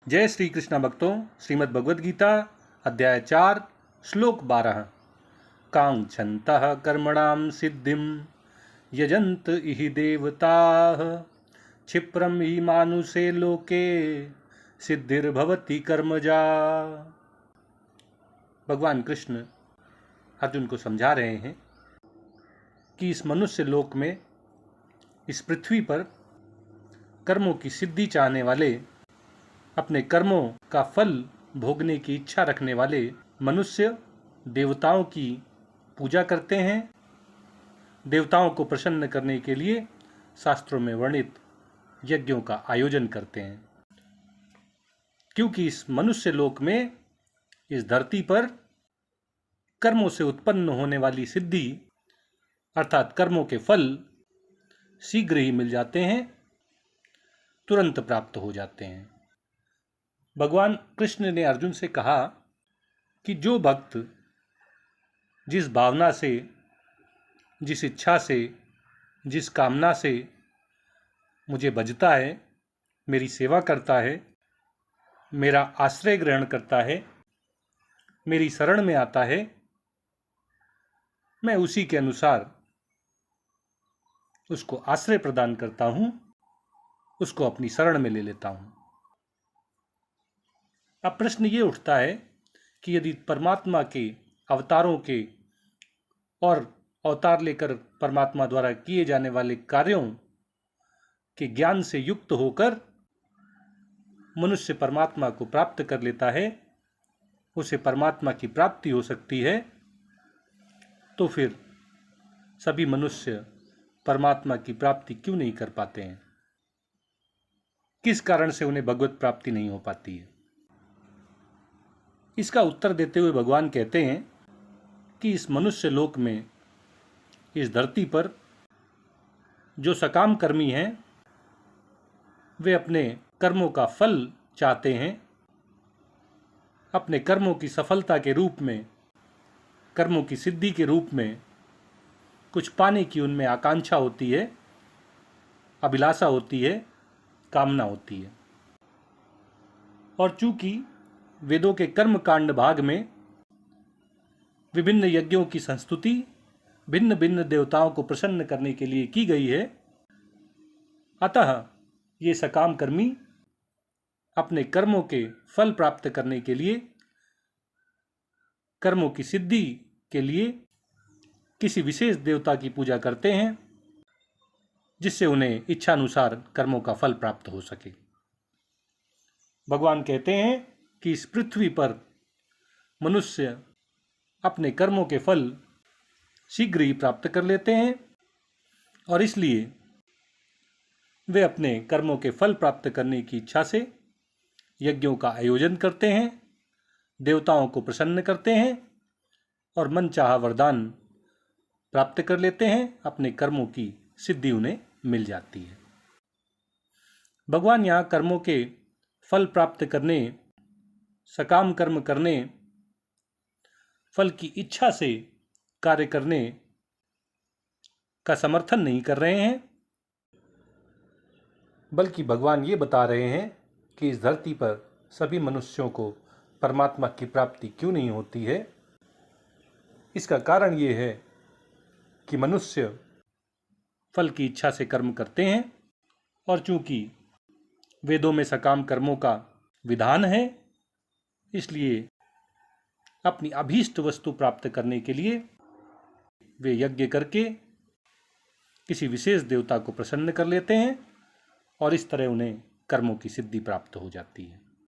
जय श्री कृष्ण भक्तों, श्रीमद् भगवद गीता अध्याय 4 श्लोक 12। कांक्षन्तः कर्मणां सिद्धिं यजन्त इहि देवताः क्षिप्रं हि मानुषे लोके सिद्धिर्भवति कर्मजा। भगवान कृष्ण अर्जुन को समझा रहे हैं कि इस मनुष्य लोक में, इस पृथ्वी पर कर्मों की सिद्धि चाहने वाले, अपने कर्मों का फल भोगने की इच्छा रखने वाले मनुष्य देवताओं की पूजा करते हैं। देवताओं को प्रसन्न करने के लिए शास्त्रों में वर्णित यज्ञों का आयोजन करते हैं, क्योंकि इस मनुष्य लोक में, इस धरती पर कर्मों से उत्पन्न होने वाली सिद्धि अर्थात कर्मों के फल शीघ्र ही मिल जाते हैं, तुरंत प्राप्त हो जाते हैं। भगवान कृष्ण ने अर्जुन से कहा कि जो भक्त जिस भावना से, जिस इच्छा से, जिस कामना से मुझे भजता है, मेरी सेवा करता है, मेरा आश्रय ग्रहण करता है, मेरी शरण में आता है, मैं उसी के अनुसार उसको आश्रय प्रदान करता हूँ, उसको अपनी शरण में ले लेता हूँ। अब प्रश्न ये उठता है कि यदि परमात्मा के अवतारों के और अवतार लेकर परमात्मा द्वारा किए जाने वाले कार्यों के ज्ञान से युक्त होकर मनुष्य परमात्मा को प्राप्त कर लेता है, उसे परमात्मा की प्राप्ति हो सकती है, तो फिर सभी मनुष्य परमात्मा की प्राप्ति क्यों नहीं कर पाते हैं? किस कारण से उन्हें भगवत प्राप्ति नहीं हो पाती है? इसका उत्तर देते हुए भगवान कहते हैं कि इस मनुष्य लोक में, इस धरती पर जो सकाम कर्मी हैं, वे अपने कर्मों का फल चाहते हैं। अपने कर्मों की सफलता के रूप में, कर्मों की सिद्धि के रूप में कुछ पाने की उनमें आकांक्षा होती है, अभिलाषा होती है, कामना होती है। और चूंकि वेदों के कर्म कांड भाग में विभिन्न यज्ञों की संस्तुति भिन्न भिन्न देवताओं को प्रसन्न करने के लिए की गई है, अतः ये सकाम कर्मी अपने कर्मों के फल प्राप्त करने के लिए, कर्मों की सिद्धि के लिए किसी विशेष देवता की पूजा करते हैं, जिससे उन्हें इच्छानुसार कर्मों का फल प्राप्त हो सके। भगवान कहते हैं कि इस पृथ्वी पर मनुष्य अपने कर्मों के फल शीघ्र ही प्राप्त कर लेते हैं, और इसलिए वे अपने कर्मों के फल प्राप्त करने की इच्छा से यज्ञों का आयोजन करते हैं, देवताओं को प्रसन्न करते हैं और मनचाहा वरदान प्राप्त कर लेते हैं। अपने कर्मों की सिद्धि उन्हें मिल जाती है। भगवान यहाँ कर्मों के फल प्राप्त करने, सकाम कर्म करने, फल की इच्छा से कार्य करने का समर्थन नहीं कर रहे हैं, बल्कि भगवान ये बता रहे हैं कि इस धरती पर सभी मनुष्यों को परमात्मा की प्राप्ति क्यों नहीं होती है। इसका कारण ये है कि मनुष्य फल की इच्छा से कर्म करते हैं, और चूंकि वेदों में सकाम कर्मों का विधान है, इसलिए अपनी अभीष्ट वस्तु प्राप्त करने के लिए वे यज्ञ करके किसी विशेष देवता को प्रसन्न कर लेते हैं, और इस तरह उन्हें कर्मों की सिद्धि प्राप्त हो जाती है।